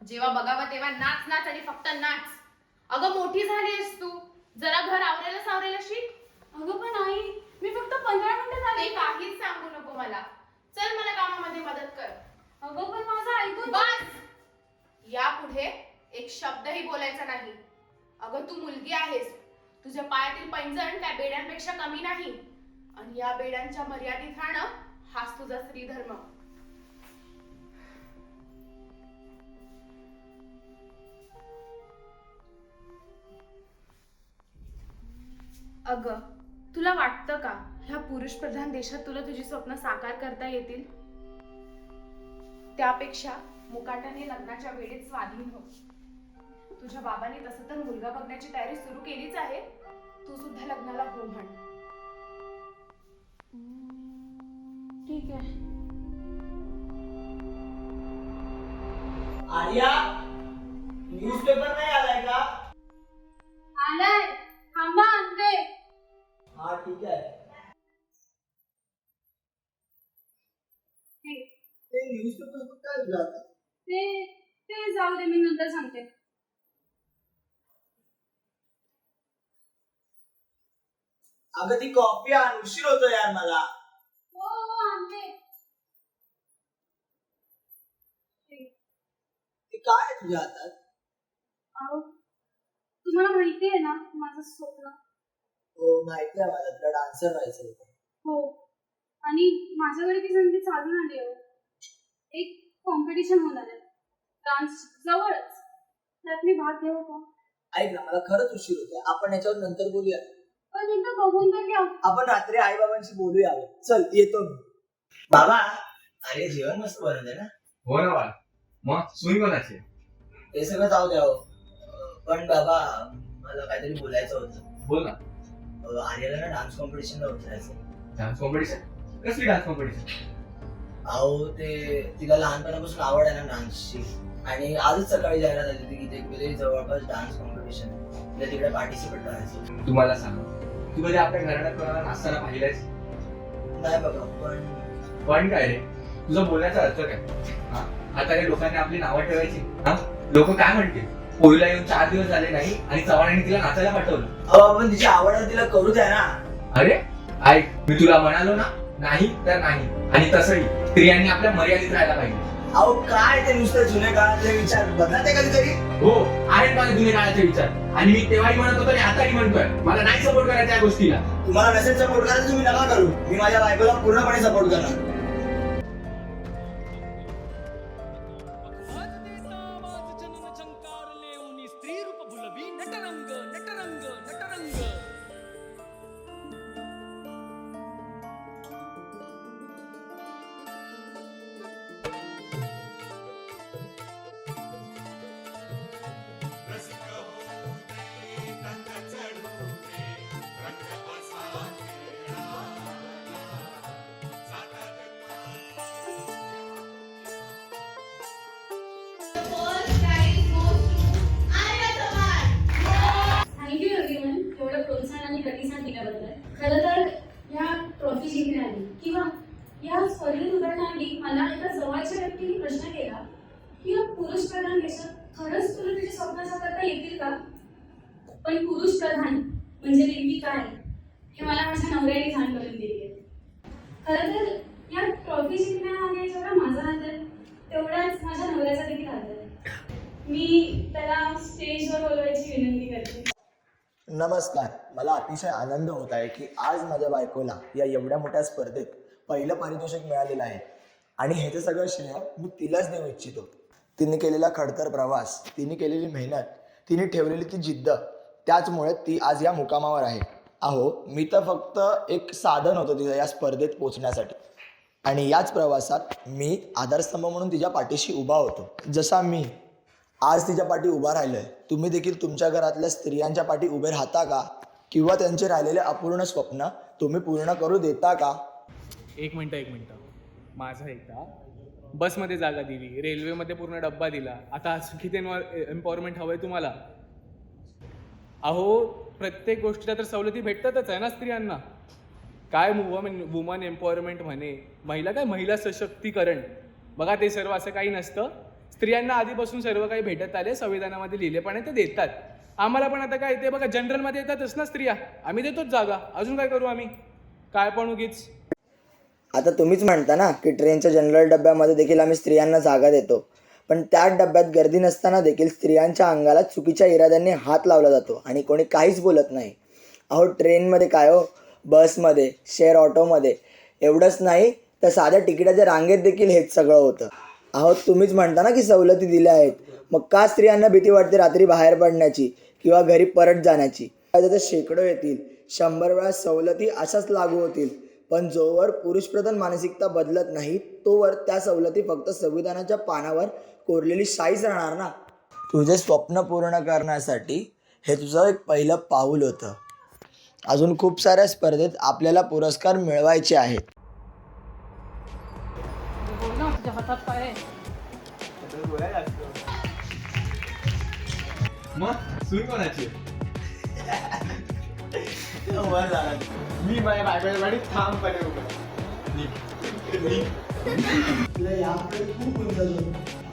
जेव्हा बघावं तेव्हा नाच नाच आणि फक्त नाच. अगं मोठी झालीस तू, जरा घर आवरायला सावरायला शिक. अगं पण आई, मी फक्त 15 मिनिटं झाली. ते काहीच सांगू नको मला. चल मला कामामध्ये मदत कर. अगं पण माझं ऐकून बस. यापुढे एक शब्दही बोलायचा नाही. अगं तू मुलगी आहेस. तुझ्या पायातील पैंजण काय बेड्यांपेक्षा कमी नाही. आणि या बेड्यांच्या मर्यादित राहणं हाच तुझा स्त्री धर्म. अगं तुला वाटतं का ह्या पुरुष प्रधान देशात तुला तुझी स्वप्न साकार करता येतील? त्यापेक्षा मुकाट्याने लग्नाच्या वेळेत स्वाधीन हो. तुझ्या बाबांनी तसं तर मुलगा बघण्याची तयारी सुरू केलीच आहे. तू सुद्धा लग्नाला हो म्हण. ठीक आहे. आर्या, न्यूजपेपर नाही आलाय का? आलाय, थांबा आणते. हा ठीक आहे. ते न्यूजपेपर काय झालं? ते जाऊ दे, मी नंतर सांगते. अगं ती कॉफी आण, उशीर होतो यार मला. हो हो आणते. ते काय आहे तुझ्या हातात? अहो, तुम्हाला माहिती आहे ना माझं स्वप्न? हो माहिती आहे मला, तुला डान्सर व्हायचं होतं. हो, आणि माझ्याकडे ती संधी चालून आली आहे. एक कॉम्पिटिशन होणार आहे डान्स जवळच, त्यात मी भाग घेऊ का? ऐक ना, मला खरंच उशीर होतोय, आपण याच्यावर नंतर बोलूया. पण एकदा बघून तर घ्या. आपण रात्री आई बाबांशी बोलूया. चल येतो मी. बाबा, अरे जेवण मस्त बनवलंय ना? हो ना बाळ. मग सुई कोणाची? ते सगळं जाऊ द्या हो. पण बाबा, मला काहीतरी बोलायचं होतं. बोल ना. आर्याला ना डान्स कॉम्पिटिशनला उतरायचं. Dance competition? कसली डान्स कॉम्पिटिशन? अहो ते तिला लहानपणापासून आवड आहे ना डान्सची, आणि आजच सकाळी जाहिरात आली होती की ते कुठेतरी जवळपास डान्स कॉम्पिटिशन तिला तिकडे पार्टिसिपेट करायचं. तुम्हाला सांग, तू कधी आपल्या घराण्यात कोणाला नाचताना पाहिलंयस? नाही बघा, पण काय रे, तुझा बोलण्याचा अर्थ काय? हा, आता रे लोकांनी आपली नावं ठेवायची. हा, लोक काय म्हणतील? पोरीला येऊन 4 दिवस झाले नाही आणि चव्हाणांनी तिला नाचायला पाठवलं. अहो आपण तिची आवड आहे तिला करू द्या ना. अरे ऐक, मी तुला म्हणालो ना, नाही तर नाही. आणि तसंही स्त्रियांनी आपल्या मर्यादित राहायला पाहिजे. अहो काय ते नुसतं जुन्या काळातले विचार बदलते कधीतरी. हो, आहेत माझे जुने काळाचे विचार, आणि मी तेव्हाही म्हणत होतो आणि आताही म्हणतोय, मला नाही सपोर्ट करायचा या गोष्टीला. तुम्हाला नसेल सपोर्ट करायचं तुम्ही नका करू, मी माझ्या बायकोला पूर्णपणे सपोर्ट करणार. थँक्यू एव्हरीवन एवढं प्रोत्साहन आणि प्रतिसाद दिल्याबद्दल. खरं तर या ट्रॉफी जिंकण्याआधी किंवा या स्पर्धेत उतरण्याआधी मला एका जवळच्या व्यक्तीने प्रश्न केला की या पुरुष प्रधान देशात खरंच तुला तुझे स्वप्न साकारता येतील का? पण पुरुष प्रधान म्हणजे नेमकी काय हे मला माझ्या नवऱ्याने जाण करून दिली आहे. खरं तर या ट्रॉफी जिंकण्यामागे जेवढा माझा हात आहे तेवढाच माझ्या नवऱ्याचा देखील हात आहे. मी त्याला स्टेजवर बोलवायची विनंती करते. नमस्कार, मला अतिशय आनंद होत आहे की आज माझ्या बायकोला या एवढ्या मोठ्या स्पर्धेत पहिलं पारितोषिक मिळालेलं आहे, आणि ह्याचं सगळं श्रेय मी तिलाच देऊ इच्छितो. तिने केलेला खडतर प्रवास, तिने केलेली मेहनत, तिने ठेवलेली ती जिद्द, त्याचमुळे ती आज या मुकामावर आहे. अहो मी तर फक्त एक साधन होतो तिला या स्पर्धेत पोचण्यासाठी, आणि याच प्रवासात मी आधारस्तंभ म्हणून तिच्या पाठीशी उभा होतो. जसा मी आज तिच्या पाठी उभा राहिलोय, तुम्ही देखील तुमच्या घरातल्या स्त्रियांच्या पाठी उभे राहता का? किंवा त्यांचे राहिलेले अपूर्ण स्वप्न तुम्ही पूर्ण करू देता का? एक मिनटं, माझा एकदा बसमध्ये जागा दिली, रेल्वेमध्ये पूर्ण डब्बा दिला, आता किती एम्पॉवरमेंट हवंय तुम्हाला? अहो प्रत्येक गोष्टीला तर सवलती भेटतातच आहे ना स्त्रियांना. काय वुमन एम्पॉवरमेंट म्हणे, महिला काय महिला सशक्तीकरण, बघा ते सर्व असं काही नसतं. स्त्रियांना आधीपासून सर्व काही भेटत आले, संविधानामध्ये लिहिले पण आहे, ते देतात. आम्हाला पण आता काय ते बघा जनरलमध्ये येतातच ना स्त्रिया, आम्ही देतोच जागा. अजून काय करू आम्ही? काय पण उगीच. आता तुम्हीच म्हणता ना की ट्रेनच्या जनरल डब्यामध्ये देखील आम्ही स्त्रियांना जागा देतो, पण त्याच डब्यात गर्दी नसताना देखील स्त्रियांच्या अंगाला चुकीच्या इराद्यांनी हात लावला जातो आणि कोणी काहीच बोलत नाही. अहो ट्रेनमध्ये काय हो, बसमध्ये, शेअर ऑटोमध्ये, एवढंच नाही तर साध्या तिकिटाच्या रांगेत देखील हेच सगळं होतं. अहो तुम्हीच म्हणता ना की सवलती दिल्या आहेत, मग का स्त्रियांना भीती वाटते रात्री बाहेर पडण्याची किंवा घरी परत जाण्याची? त्याचे शेकडो येतील, 100 वेळा सवलती अशाच लागू होतील, पण जोवर पुरुषप्रधान मानसिकता बदलत नाही तोवर त्या सवलती फक्त संविधानाच्या पानावर कोरलेली शाईच राहणार ना. तुझे स्वप्न पूर्ण करण्यासाठी हे तुझं एक पहिलं पाऊल होतं. अजून खूप साऱ्या स्पर्धेत आपल्याला पुरस्कार मिळवायचे आहेत. बोल ना, तुझ्या हातात काय आहे? मग सुई कोणाची? मी माझ्या बायकोच्या गाडीत ठामपणे उभा आहे. तुला यापुढे खूप गुंतवणूक